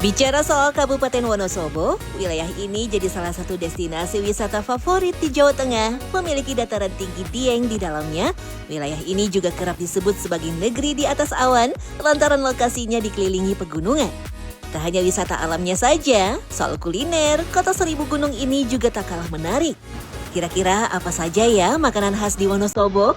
Bicara soal Kabupaten Wonosobo, wilayah ini jadi salah satu destinasi wisata favorit di Jawa Tengah, memiliki dataran tinggi Dieng di dalamnya. Wilayah ini juga kerap disebut sebagai negeri di atas awan, lantaran lokasinya dikelilingi pegunungan. Tak hanya wisata alamnya saja, soal kuliner, kota seribu gunung ini juga tak kalah menarik. Kira-kira apa saja ya makanan khas di Wonosobo?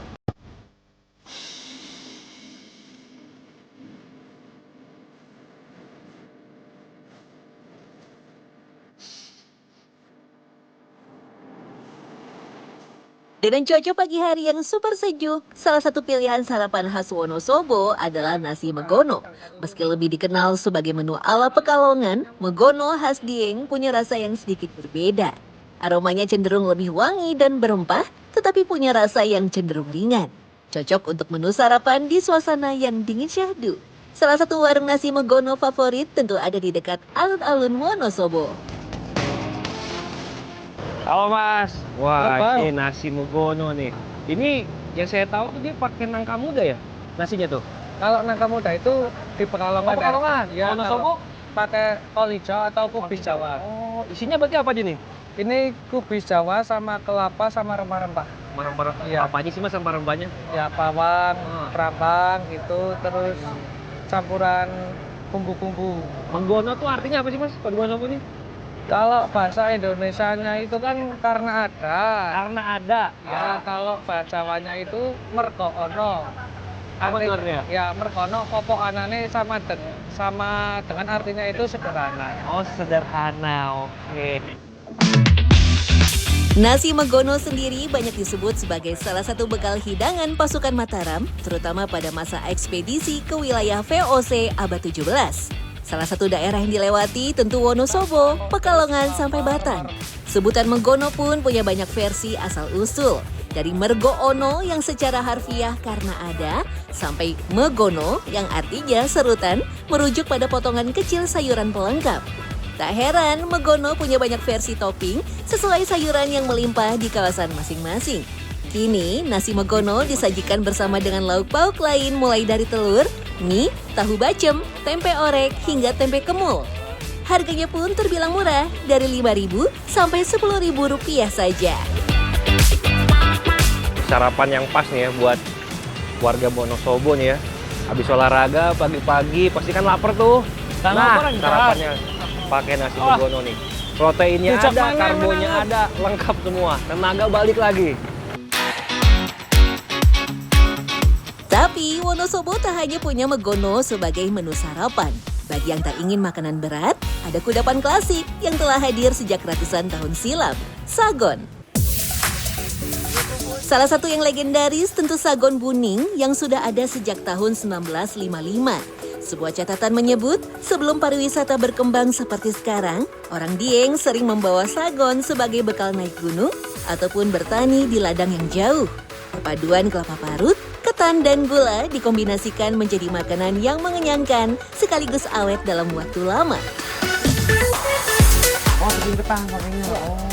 Dengan cuaca pagi hari yang super sejuk, salah satu pilihan sarapan khas Wonosobo adalah nasi megono. Meski lebih dikenal sebagai menu ala Pekalongan, megono khas Dieng punya rasa yang sedikit berbeda. Aromanya cenderung lebih wangi dan berempah, tetapi punya rasa yang cenderung ringan. Cocok untuk menu sarapan di suasana yang dingin syahdu. Salah satu warung nasi megono favorit tentu ada di dekat alun-alun Wonosobo. Halo Mas, wah Apa? ini nasi megono nih. Ini yang saya tahu tuh dia pakai nangka muda ya, nasinya tuh. Kalau nangka muda itu di Pekalongan. Oh, Pekalongan. Ya, Wonosobo? pakai kol hijau atau kubis Jawa. Oh, isinya berarti apa aja nih? Ini kubis Jawa sama kelapa sama rempah-rempah. Rempah-rempah Iya. apa aja sih Mas rempah-rempahnya? Ya bawang, Ah. kerambang gitu, terus campuran bumbu-bumbu. Megono tuh artinya apa sih Mas kalau di Wonosobo nih? Kalau bahasa Indonesianya itu kan karena ada. Karena ada. Ya, kalau bahasa Jawanya itu merko ono. Apa artinya? Ya, merkono kopo anane sama dengan artinya itu sederhana. Oh sederhana, oke. Nasi megono sendiri banyak disebut sebagai salah satu bekal hidangan pasukan Mataram, terutama pada masa ekspedisi ke wilayah VOC abad 17. Salah satu daerah yang dilewati tentu Wonosobo, Pekalongan sampai Batang. Sebutan megono pun punya banyak versi asal-usul. Dari mergo ono yang secara harfiah karena ada, sampai megono yang artinya serutan merujuk pada potongan kecil sayuran pelengkap. Tak heran, megono punya banyak versi topping sesuai sayuran yang melimpah di kawasan masing-masing. Kini, nasi megono disajikan bersama dengan lauk pauk lain mulai dari telur, mie, tahu bacem, tempe orek, hingga tempe kemul. Harganya pun terbilang murah, dari Rp5.000 sampai Rp10.000 saja. Sarapan yang pas nih ya buat warga Wonosobo nih ya. Habis olahraga pagi-pagi pasti kan lapar tuh. Sarapannya pakai nasi megono nih. Proteinnya Dicok ada, mana, karbonya mana? ada, lengkap semua. Tenaga balik lagi. Tapi Wonosobo tak hanya punya megono sebagai menu sarapan. Bagi yang tak ingin makanan berat, ada kudapan klasik yang telah hadir sejak ratusan tahun silam, sagon. Salah satu yang legendaris tentu sagon buning yang sudah ada sejak tahun 1955. Sebuah catatan menyebut, sebelum pariwisata berkembang seperti sekarang, orang Dieng sering membawa sagon sebagai bekal naik gunung ataupun bertani di ladang yang jauh. Perpaduan kelapa parut, ketan, dan gula dikombinasikan menjadi makanan yang mengenyangkan sekaligus awet dalam waktu lama. Oh, tepung ketan pakainya.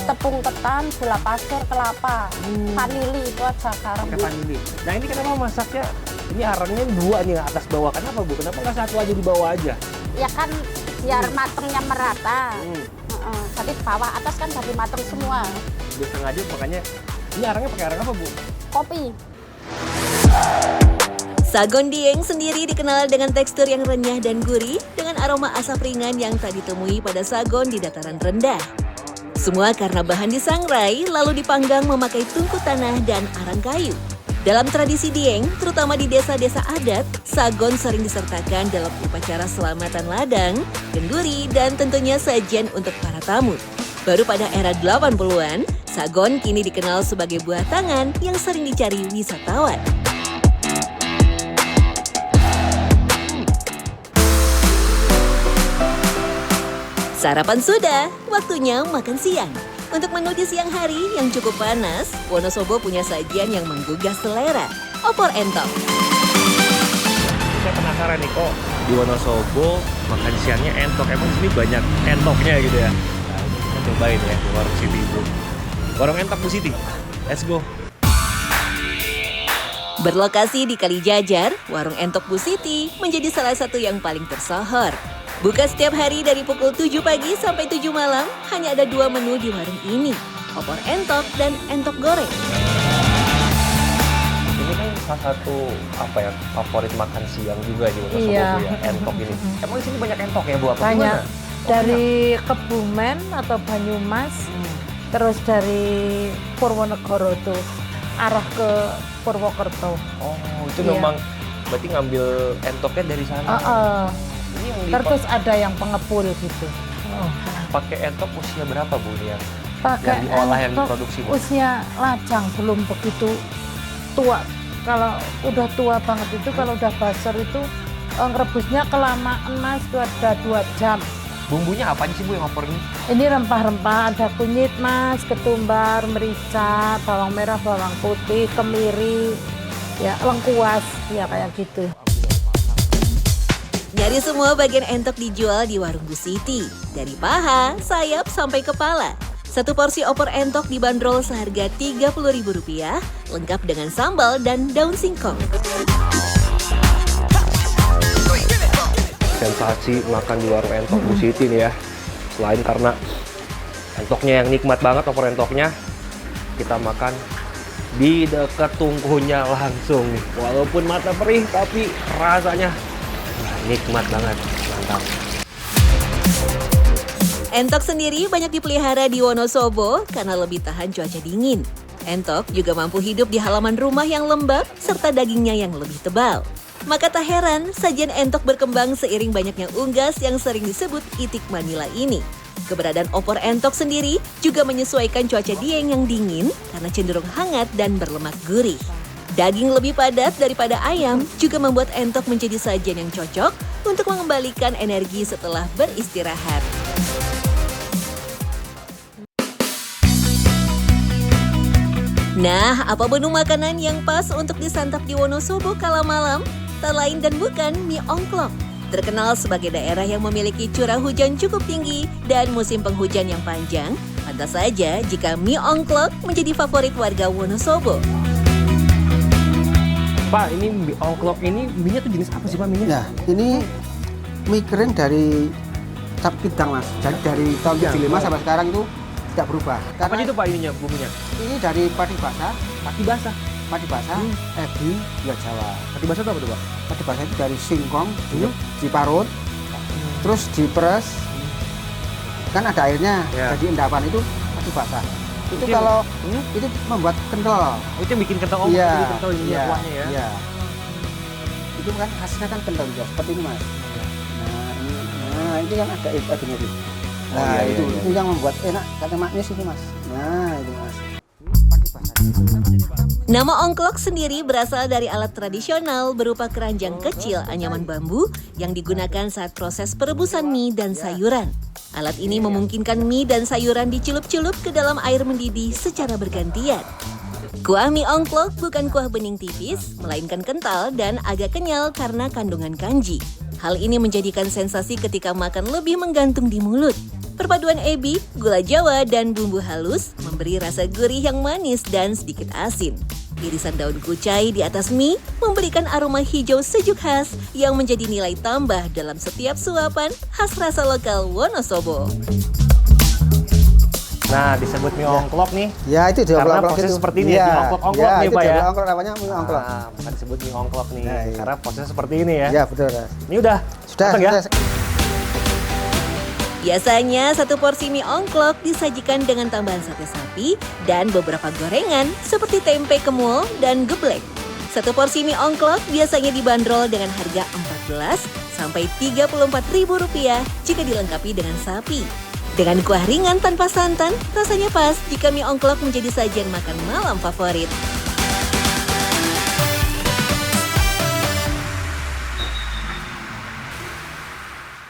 Tepung ketan, gula pasir, kelapa, vanili itu aja garam. Pakai vanili. Nah ini kenapa masaknya? Ini arangnya dua nih atas bawah. Kenapa Bu? Kenapa nggak satu aja di bawah aja? Ya kan biar matengnya merata. Jadi bawah atas kan jadi mateng semua. Udah sengaja makanya ini arangnya pakai arang apa Bu? Kopi. Sagon Dieng sendiri dikenal dengan tekstur yang renyah dan gurih dengan aroma asap ringan yang tak ditemui pada sagon di dataran rendah. Semua karena bahan disangrai lalu dipanggang memakai tungku tanah dan arang kayu. Dalam tradisi Dieng, terutama di desa-desa adat, sagon sering disertakan dalam upacara selamatan ladang, kenduri, dan tentunya sajian untuk para tamu. Baru pada era 80-an, sagon kini dikenal sebagai buah tangan yang sering dicari wisatawan. Sarapan sudah, waktunya makan siang. Untuk menu di siang hari yang cukup panas, Wonosobo punya sajian yang menggugah selera, opor entok. Saya penasaran nih kok di Wonosobo makan siangnya entok. Emang sini banyak entoknya gitu ya? Nah, ini kita cobain ya di Warung Siti Bu. Warung entok Bu Siti. Let's go. Berlokasi di Kalijajar, Warung Entok Bu Siti menjadi salah satu yang paling tersohor. Buka setiap hari dari pukul 7 pagi sampai 7 malam, hanya ada 2 menu di warung ini, opor entok dan entok goreng. Ini kan salah satu favorit makan siang juga di Wonosobo Iya. Bu, ya, entok ini. Emang di sini banyak entok ya Bu? Apa Banyak. gimana? Dari Kebumen atau Banyumas, terus dari Purwonegoro tuh arah ke Purwokerto. Oh, itu Iya. memang berarti ngambil entoknya dari sana. Ini yang Terus ada yang pengepul gitu. pakai entok usia berapa Bu yang Pakai diolah yang entok diproduksi Bu? usia lajang, belum begitu tua. Kalau udah tua banget itu, kalau udah basar itu ngerebusnya kelamaan Mas, itu ada 2 jam. Bumbunya apa aja sih Bu yang opor ini? Ini rempah-rempah, ada kunyit Mas, ketumbar, merica, bawang merah, bawang putih, kemiri, ya lengkuas, ya kayak gitu. Nyaris semua bagian entok dijual di warung Bu Siti. Dari paha, sayap, sampai kepala. Satu porsi opor entok dibanderol seharga Rp30.000, lengkap dengan sambal dan daun singkong. Sensasi makan di warung entok Bu Siti nih ya. Selain karena entoknya yang nikmat banget, opor entoknya, kita makan di dekat tungkunya langsung nih. Walaupun mata perih, tapi rasanya nikmat banget, mantap. Entok sendiri banyak dipelihara di Wonosobo karena lebih tahan cuaca dingin. Entok juga mampu hidup di halaman rumah yang lembab serta dagingnya yang lebih tebal. Maka tak heran sajian entok berkembang seiring banyaknya unggas yang sering disebut itik Manila ini. Keberadaan opor entok sendiri juga menyesuaikan cuaca Dieng yang dingin karena cenderung hangat dan berlemak gurih. Daging lebih padat daripada ayam juga membuat entok menjadi sajian yang cocok untuk mengembalikan energi setelah beristirahat. Nah, apa menu makanan yang pas untuk disantap di Wonosobo kala malam? Tak lain dan bukan mie ongklok. Terkenal sebagai daerah yang memiliki curah hujan cukup tinggi dan musim penghujan yang panjang, pantas saja jika mie ongklok menjadi favorit warga Wonosobo. Pak, ini mie ongklok ini, mie-nya tuh jenis apa sih Pak mie-nya? Ya, ini mie kering dari cap pidang Mas. Jadi dari tahun 75 sampai sekarang itu tidak berubah. Apa aja itu Pak ininya, bumbunya? Ini dari padi basah, Pati basah. ebi, gula Jawa. Pati basah itu apa tuh Pak? Padi basah itu dari singkong, diparut, terus diperes. Kan ada airnya, Ya. jadi endapan itu padi basah. Itu Itu yang- kalau itu membuat kental. Oh, itu yang bikin kental Iya, jadi kental ini iya, kuahnya ya. iya. Itu kan hasilnya kan kental juga, seperti ini Mas. Nah, ini yang ada adunya itu. Nah, iya, itu, iya. itu yang membuat enak, kata maknyus ini Mas. Nah, itu Mas. Pakai basah. Nama ongklok sendiri berasal dari alat tradisional berupa keranjang kecil anyaman bambu yang digunakan saat proses perebusan mie dan sayuran. Alat ini memungkinkan mie dan sayuran dicelup-celup ke dalam air mendidih secara bergantian. Kuah mie ongklok bukan kuah bening tipis, melainkan kental dan agak kenyal karena kandungan kanji. Hal ini menjadikan sensasi ketika makan lebih menggantung di mulut. Perpaduan ebi, gula Jawa, dan bumbu halus memberi rasa gurih yang manis dan sedikit asin. Irisan daun kucai di atas mie memberikan aroma hijau sejuk khas yang menjadi nilai tambah dalam setiap suapan khas rasa lokal Wonosobo. Nah, disebut mie ongklok nih. Ya, itu Karena diongklok proses itu. seperti ini ya, diongklok-ongklok ya, nih, itu Pak, ya? diongklok namanya mie ongklok. Nah, bukan disebut mie ongklok nih, Nah, iya. karena prosesnya seperti ini ya. Ya, betul. Mas. Ini udah Sudah, mateng ya? sudah. Biasanya satu porsi mie ongklok disajikan dengan tambahan sate sapi dan beberapa gorengan seperti tempe kemul dan geblek. Satu porsi mie ongklok biasanya dibanderol dengan harga Rp14 sampai Rp34.000 jika dilengkapi dengan sapi. Dengan kuah ringan tanpa santan, rasanya pas jika mie ongklok menjadi sajian makan malam favorit.